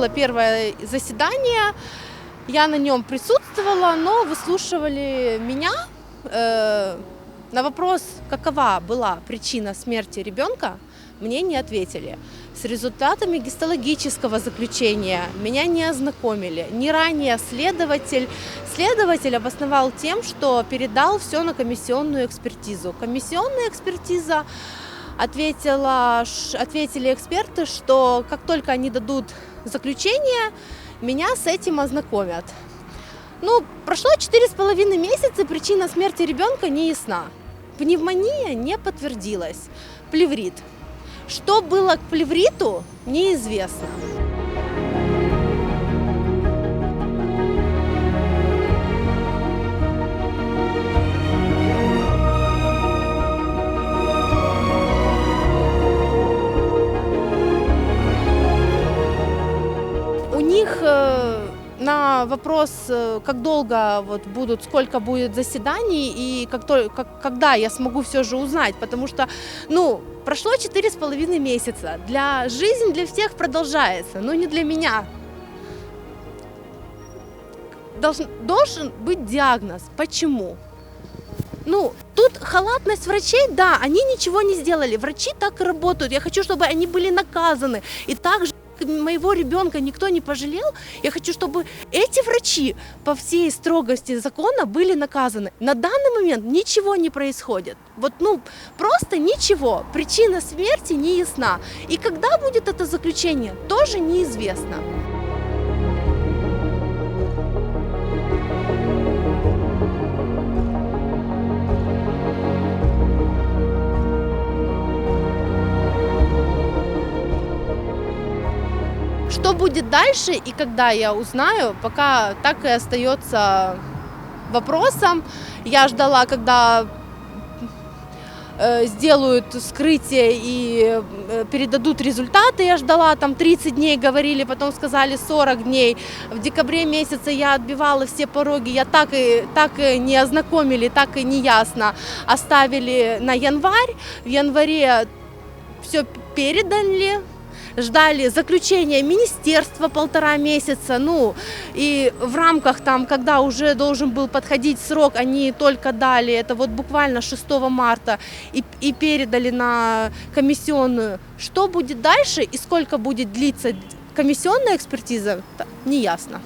было первое заседание, я на нем присутствовала, но выслушивали меня. На вопрос, какова была причина смерти ребенка, мне не ответили. С результатами гистологического заключения меня не ознакомили. Не ранее следователь обосновал тем, что передал все на комиссионную экспертизу. Комиссионная экспертиза ответили эксперты, что как только они дадут заключение, меня с этим ознакомят. Прошло 4,5 месяца, причина смерти ребенка не ясна. Пневмония не подтвердилась. Плеврит. Что было к плевриту, неизвестно. У них на вопрос, как долго будут, сколько будет заседаний и когда я смогу все же узнать, потому что, прошло 4,5 месяца. Жизнь для всех продолжается, но не для меня. Должен быть диагноз. Почему? Тут халатность врачей, да, они ничего не сделали. Врачи так и работают. Я хочу, чтобы они были наказаны. И также моего ребенка никто не пожалел. Я хочу, чтобы эти врачи по всей строгости закона были наказаны. На данный момент ничего не происходит. Просто ничего. Причина смерти не ясна. И когда будет это заключение, тоже неизвестно. Что будет дальше и когда я узнаю, пока так и остается вопросом. Я ждала, когда сделают вскрытие и передадут результаты. Я ждала, 30 дней говорили, потом сказали 40 дней. В декабре месяце я отбивала все пороги, я так и не ознакомили, так и не ясно. Оставили на январь. В январе все передали. Ждали заключения министерства 1,5 месяца, и в рамках когда уже должен был подходить срок, они только дали, это буквально 6 марта, и передали на комиссионную. Что будет дальше и сколько будет длиться комиссионная экспертиза, не ясно.